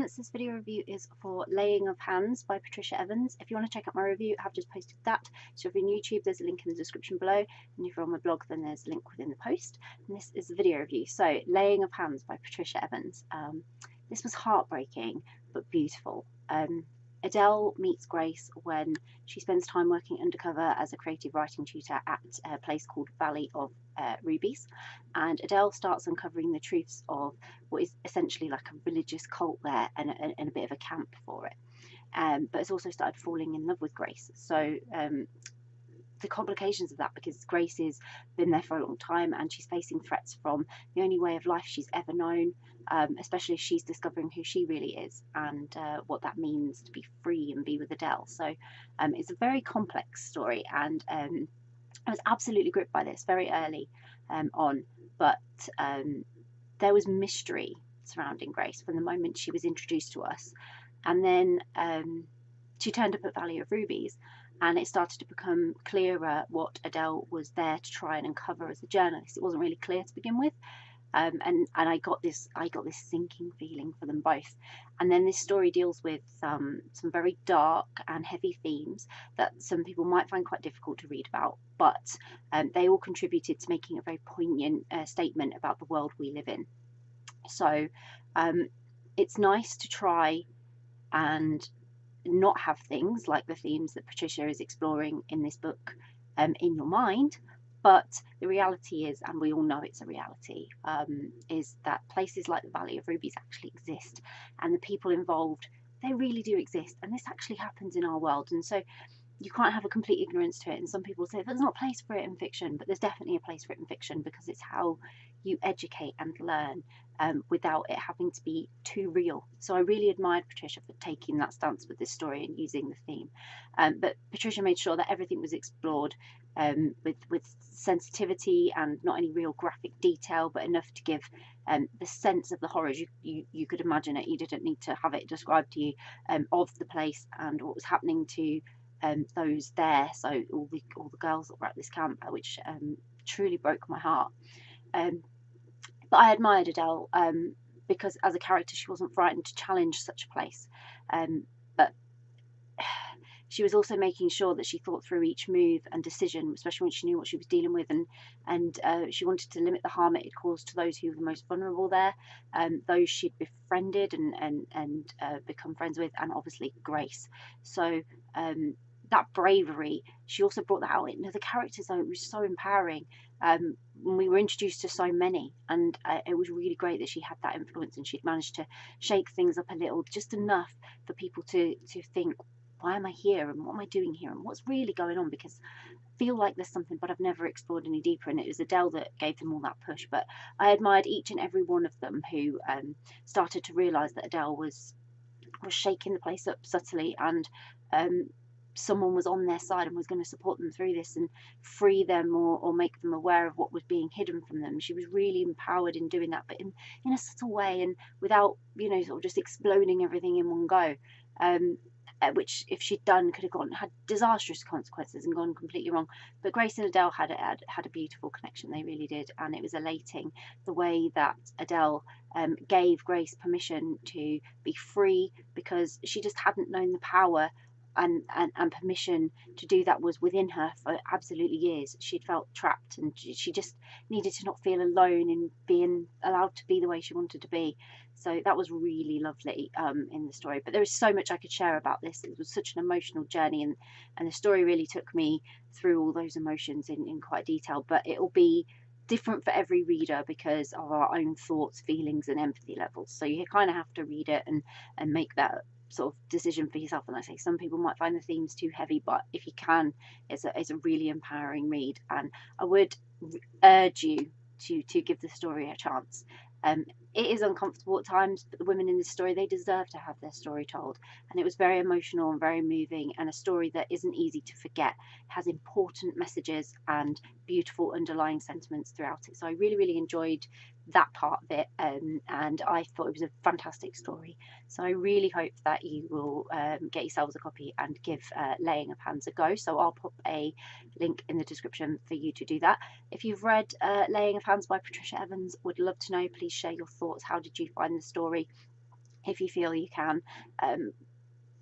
friends, this video review is for Laying of Hands by Patricia Evans. If you want to check out my review, I have just posted that. So if you're on YouTube, there's a link in the description below, and if you're on my blog, then there's a link within the post. And this is the video review. So Laying of Hands by Patricia Evans. This was heartbreaking but beautiful. Adele meets Grace when she spends time working undercover as a creative writing tutor at a place called Valley of Rubies, and Adele starts uncovering the truths of what is essentially like a religious cult there and a bit of a camp for it. But it's also started falling in love with Grace. So the complications of that, because Grace has been there for a long time and she's facing threats from the only way of life she's ever known, especially as she's discovering who she really is and what that means to be free and be with Adele. So it's a very complex story, and I was absolutely gripped by this very early on, but there was mystery surrounding Grace from the moment she was introduced to us, and then she turned up at Valley of Rubies, and it started to become clearer what Adele was there to try and uncover as a journalist. It wasn't really clear to begin with, and I got this sinking feeling for them both. And then this story deals with some very dark and heavy themes that some people might find quite difficult to read about, but they all contributed to making a very poignant statement about the world we live in. So it's nice to try and not have things like the themes that Patricia is exploring in this book in your mind, but the reality is, and we all know it's a reality, is that places like the Valley of Rubies actually exist, and the people involved, they really do exist, and this actually happens in our world. And so you can't have a complete ignorance to it. And some people say there's not a place for it in fiction, but there's definitely a place for it in fiction, because it's how you educate and learn without it having to be too real. So I really admired Patricia for taking that stance with this story and using the theme. But Patricia made sure that everything was explored with sensitivity and not any real graphic detail, but enough to give the sense of the horrors. You could imagine it. You didn't need to have it described to you, of the place and what was happening to those there. So all the girls that were at this camp, which truly broke my heart. But I admired Adele because as a character she wasn't frightened to challenge such a place, but she was also making sure that she thought through each move and decision, especially when she knew what she was dealing with, and she wanted to limit the harm it had caused to those who were the most vulnerable there, those she'd befriended and become friends with, and obviously Grace. So that bravery, she also brought that out in the characters, though. It was so empowering. We were introduced to so many, and it was really great that she had that influence, and she'd managed to shake things up a little, just enough for people to think, why am I here, and what am I doing here, and what's really going on? Because I feel like there's something, but I've never explored any deeper, and it was Adele that gave them all that push. But I admired each and every one of them who started to realise that Adele was shaking the place up subtly, and someone was on their side and was going to support them through this and free them or make them aware of what was being hidden from them. She was really empowered in doing that, but in a subtle way, and without, sort of just exploding everything in one go, which if she'd done could have had disastrous consequences and gone completely wrong. But Grace and Adele had a beautiful connection. They really did, and it was elating the way that Adele gave Grace permission to be free, because she just hadn't known the power and permission to do that was within her for absolutely years. She'd felt trapped, and she just needed to not feel alone in being allowed to be the way she wanted to be. So that was really lovely in the story. But there is so much I could share about this. It was such an emotional journey, and the story really took me through all those emotions in quite detail. But it will be different for every reader because of our own thoughts, feelings, and empathy levels. So you kind of have to read it and make that sort of decision for yourself. And I say some people might find the themes too heavy, but if you can, it's a really empowering read, and I would urge you to give the story a chance. It is uncomfortable at times, but the women in this story, they deserve to have their story told, and it was very emotional and very moving, and a story that isn't easy to forget. It has important messages and beautiful underlying sentiments throughout it. So I really enjoyed that part of it, and I thought it was a fantastic story. So I really hope that you will get yourselves a copy and give Laying of Hands a go. So I'll put a link in the description for you to do that. If you've read Laying of Hands by Patricia Evans, would love to know. Please share your thoughts. How did you find the story? if you feel you can.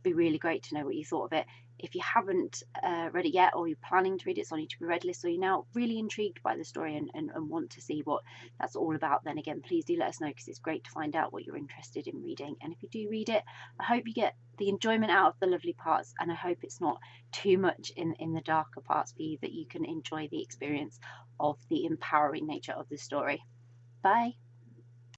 Be really great to know what you thought of it. If you haven't read it yet, or you're planning to read it, it's on your to be read list, or you're now really intrigued by the story and want to see what that's all about, then again, please do let us know, because it's great to find out what you're interested in reading. And if you do read it, I hope you get the enjoyment out of the lovely parts, and I hope it's not too much in the darker parts for you, that you can enjoy the experience of the empowering nature of the story. Bye.